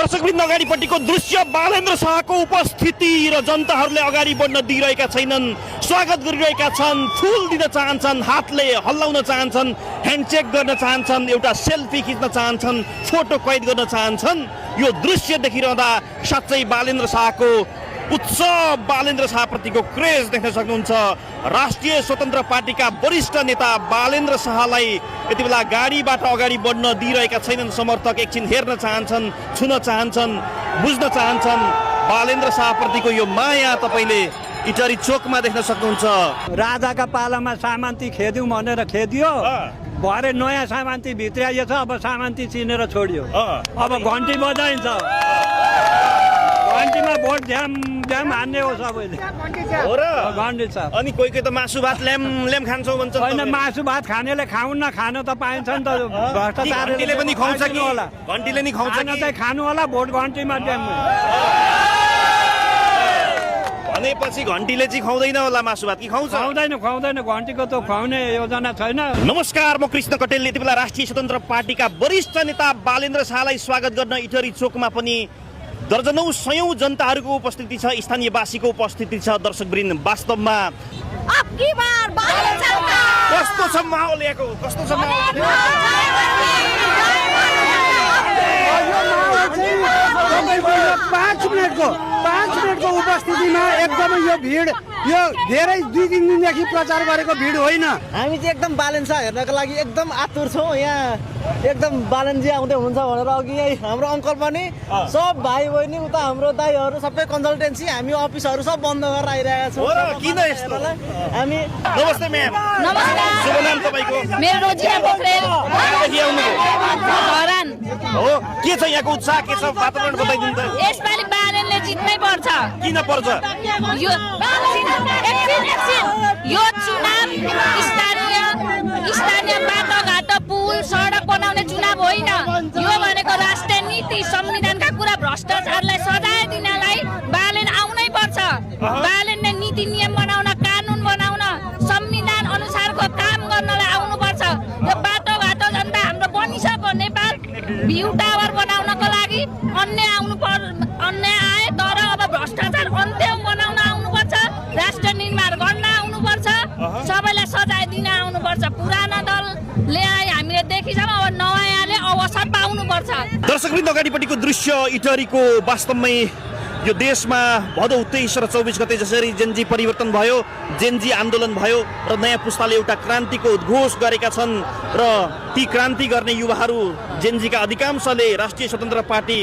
दर्शकवृन्द अगाडिपट्टिको दृश्य बालेन्द्र शाहको उपस्थिति र जनताहरूले अगाडि बढ्न दिइरहेका छैनन्, स्वागत गरिरहेका छन्, फुल दिन चाहन्छन्, हातले हल्लाउन चाहन्छन्, ह्यान्डचेक गर्न चाहन्छन्, एउटा सेल्फी खिच्न चाहन्छन्, फोटो कैद गर्न चाहन्छन्। यो दृश्य देखिरहँदा साँच्चै बालेन्द्र शाहको उत्सव, बालेन्द्र शाहप्रतिको क्रेज देख्न सक्नुहुन्छ। राष्ट्रिय स्वतन्त्र पार्टीका वरिष्ठ नेता बालेन्द्र शाहलाई यति बेला गाडीबाट अगाडि बढ्न दिइरहेका छैनन् समर्थक। एकछिन हेर्न चाहन्छन्, छुन चाहन्छन्, बुझ्न चाहन्छन्। बालेन्द्र शाहप्रतिको यो माया तपाईँले इटरी चोकमा देख्न सक्नुहुन्छ। राजाका पालामा सामन्ती खेद्यौँ भनेर खेदियो, भरे नयाँ सामन्ती भित्र्याइयो छ, अब सामन्ती चिनेर छोडियो। अब घन्टी बजाइन्छ, घन्टीमा भोट ध्याम ध्याम हान्ने हो सबैले। हो र? घन्टी छ। अनि कोही कोही त मासु भात ल्याम खान्छौ भन्छ। होइन, मासु भात खानेले खाउन्न, खान त पाइन्छ नि त। घन्टीले पनि खुवाउँछ कि? घन्टीले नि खुवाउँछ कि? चाहिँ खानु होला, भोट घन्टीमा ड्याम। भनेपछि घन्टीले चाहिँ खुवाउँदैन होला मासु भात कि खुवाउँछ? खुवाउँदैन, घन्टीको त खुवाउने योजना छैन। नमस्कार, म कृष्ण कटेल। यति बेला राष्ट्रिय स्वतन्त्र पार्टीका वरिष्ठ नेता बालेन्द्र शाहलाई स्वागत गर्न इटरी चोकमा पनि दर्जनौं सयौं जनताहरूको उपस्थिति छ, स्थानीयवासीको उपस्थिति छ। दर्शकवृन्द, वास्तवमा कस्तो छ माहौल यहाँको? कस्तो छ माहौल? 5 मिनटको उपस्थितिमा एकदमै यो भिड, यो धेरै 2-3 दिनदेखि प्रचार गरेको भिड होइन। हामी चाहिँ एकदम बालेन शाह हेर्नको लागि एकदम आतुर छौँ। यहाँ एकदम बालनजी आउँदै हुनुहुन्छ भनेर अघि यही हाम्रो अङ्कल पनि, सब भाइ बहिनी, उता हाम्रो दाइहरू सबै कन्सल्टेन्सी, हामी अफिसहरू सब बन्द गरेर आइरहेका छौँ। किन यस्तो? हामी नमस्ते म्याम। नमस्कार। शुभ नाम तपाईँको? मेरो रोजिना पोखरेल। कहाँदेखि आउनुभयो? धरान। हो, के छ यहाँको उत्साह? के छ वातावरण बताइदिनु त। यसपालि बालेनले जित्नै पर्छ। किन पर्छ? यो चुनाव स्थानीय बाटोघाटो, पुल, सडक बनाउने चुनाव होइन। यो भनेको राष्ट्रिय नीति, संविधानका कुरा, भ्रष्टाचारलाई सजाय दिनलाई बालेन आउनै पर्छ। बालेनले नीति नियम बनाउन, कानुन बनाउन, संविधान अनुसारको काम गर्नलाई आउनुपर्छ। यो बाटोघाटो जनता हाम्रो बनिसक्यो। नेपाल भ्यू टावर बनाउनको लागि अन्य आए, तर अब भ्रष्टाचार अन्त्य बनाउन आउनुपर्छ, राष्ट्र निर्माण गर्न आउनुपर्छ, सबैलाई सजाय दिन आउनुपर्छ। पुराना दलले हामीले देखिसक्यौँ, अब नयाँले अवसर पाउनुपर्छ। दर्शकवृन्द, अगाडिपट्टिको दृश्य इटरीको वास्तवमै यो देशमा भदौ 23 र 24 गते जसरी जेनजी परिवर्तन भयो, जेनजी आन्दोलन भयो र नयाँ पुस्ताले एउटा क्रान्तिको उद्घोष गरेका छन् र ती क्रान्ति गर्ने युवाहरू, जेनजीका अधिकांशले राष्ट्रिय स्वतन्त्र पार्टी